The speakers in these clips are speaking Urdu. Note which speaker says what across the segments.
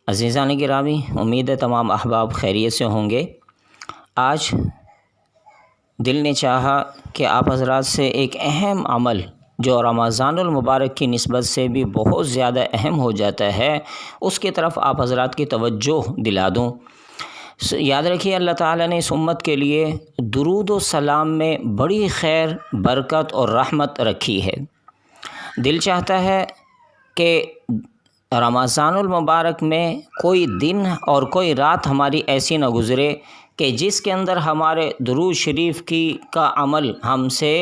Speaker 1: عزیزان گرامی، امید ہے تمام احباب خیریت سے ہوں گے۔ آج دل نے چاہا کہ آپ حضرات سے ایک اہم عمل جو رمضان المبارک کی نسبت سے بھی بہت زیادہ اہم ہو جاتا ہے، اس کی طرف آپ حضرات کی توجہ دلا دوں۔ یاد رکھیے، اللہ تعالیٰ نے اس امت کے لیے درود و سلام میں بڑی خیر، برکت اور رحمت رکھی ہے۔ دل چاہتا ہے کہ رمضان المبارک میں کوئی دن اور کوئی رات ہماری ایسی نہ گزرے کہ جس کے اندر ہمارے درود شریف کا عمل ہم سے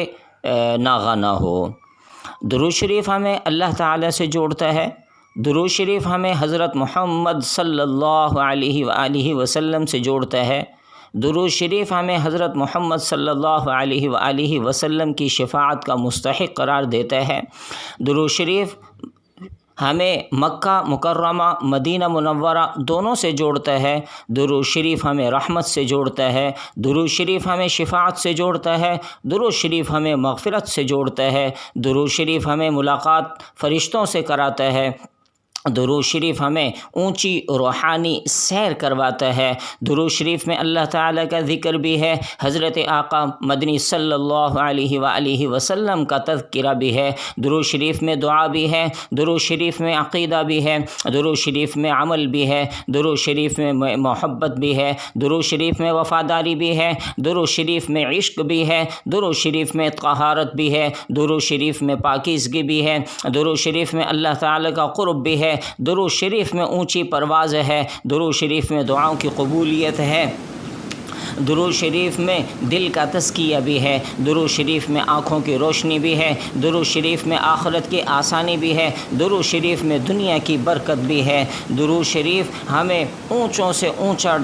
Speaker 1: ناغہ نہ ہو۔ درود شریف ہمیں اللہ تعالیٰ سے جوڑتا ہے، درود شریف ہمیں حضرت محمد صلی اللہ علیہ وآلہ وسلم سے جوڑتا ہے، درود شریف ہمیں حضرت محمد صلی اللہ علیہ وآلہ وسلم کی شفاعت کا مستحق قرار دیتا ہے، درود شریف ہمیں مکہ مکرمہ مدینہ منورہ دونوں سے جوڑتا ہے، درود شریف ہمیں رحمت سے جوڑتا ہے، درود شریف ہمیں شفاعت سے جوڑتا ہے، درود شریف ہمیں مغفرت سے جوڑتا ہے، درود شریف ہمیں ملاقات فرشتوں سے کراتا ہے، درود شریف ہمیں اونچی روحانی سیر کرواتا ہے، درود شریف میں اللہ تعالیٰ کا ذکر بھی ہے، حضرت آقا مدنی صلی اللہ علیہ وآلہ وسلم کا تذکرہ بھی ہے، درود شریف میں دعا بھی ہے، درود شریف میں عقیدہ بھی ہے، درود شریف میں عمل بھی ہے، درود شریف میں محبت بھی ہے، درود شریف میں وفاداری بھی ہے، درود شریف میں عشق بھی ہے، درود شریف میں طہارت بھی ہے، درود شریف میں پاکیزگی بھی ہے، درود شریف میں اللہ تعالیٰ کا قرب بھی ہے، درود شریف میں اونچی پرواز ہے، درود شریف میں دعاؤں کی قبولیت ہے، درود شریف میں دل کا تزکیہ بھی ہے، درود شریف میں آنکھوں کی روشنی بھی ہے، درود شریف میں آخرت کی آسانی بھی ہے، درود شریف میں دنیا کی برکت بھی ہے، درود شریف ہمیں اونچوں سے اونچا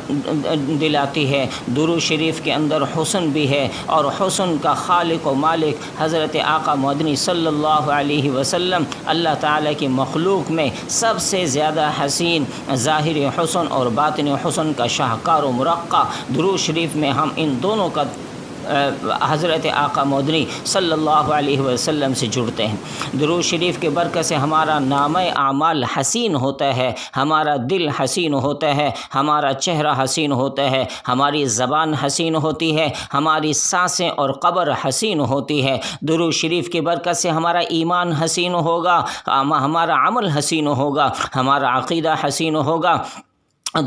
Speaker 1: دلاتی ہے، درود شریف کے اندر حسن بھی ہے، اور حسن کا خالق و مالک حضرت آقا مدنی صلی اللہ علیہ وسلم اللہ تعالیٰ کی مخلوق میں سب سے زیادہ حسین، ظاہر حسن اور باطن حسن کا شاہکار و مرقع درود شریف میں ہم ان دونوں کا حضرت آقا مدنی صلی اللہ علیہ وسلم سے جڑتے ہیں۔ درود شریف کے برکت سے ہمارا نامہ اعمال حسین ہوتا ہے، ہمارا دل حسین ہوتا ہے، ہمارا چہرہ حسین ہوتا ہے، ہماری زبان حسین ہوتی ہے، ہماری سانسیں اور قبر حسین ہوتی ہے۔ درود شریف کی برکت سے ہمارا ایمان حسین ہوگا، ہمارا عمل حسین ہوگا، ہمارا عقیدہ حسین ہوگا۔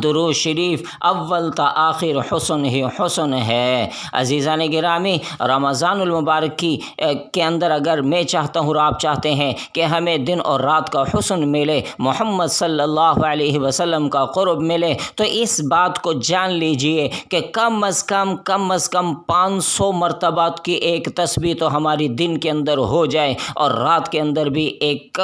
Speaker 1: درود شریف اول تا آخر حسن ہی حسن ہے۔ عزیزان گرامی، رمضان المبارک کے اندر اگر میں چاہتا ہوں اور آپ چاہتے ہیں کہ ہمیں دن اور رات کا حسن ملے، محمد صلی اللہ علیہ وسلم کا قرب ملے، تو اس بات کو جان لیجئے کہ کم از کم 500 مرتبات کی ایک تسبیح تو ہماری دن کے اندر ہو جائے، اور رات کے اندر بھی ایک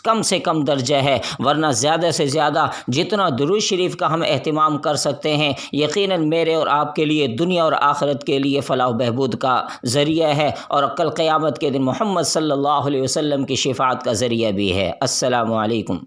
Speaker 1: کم سے کم درجہ ہے، ورنہ زیادہ سے زیادہ جتنا درود شریف کا ہم اہتمام کر سکتے ہیں، یقیناً میرے اور آپ کے لیے دنیا اور آخرت کے لیے فلاح و بہبود کا ذریعہ ہے، اور کل قیامت کے دن محمد صلی اللہ علیہ وسلم کی شفاعت کا ذریعہ بھی ہے۔ السلام علیکم۔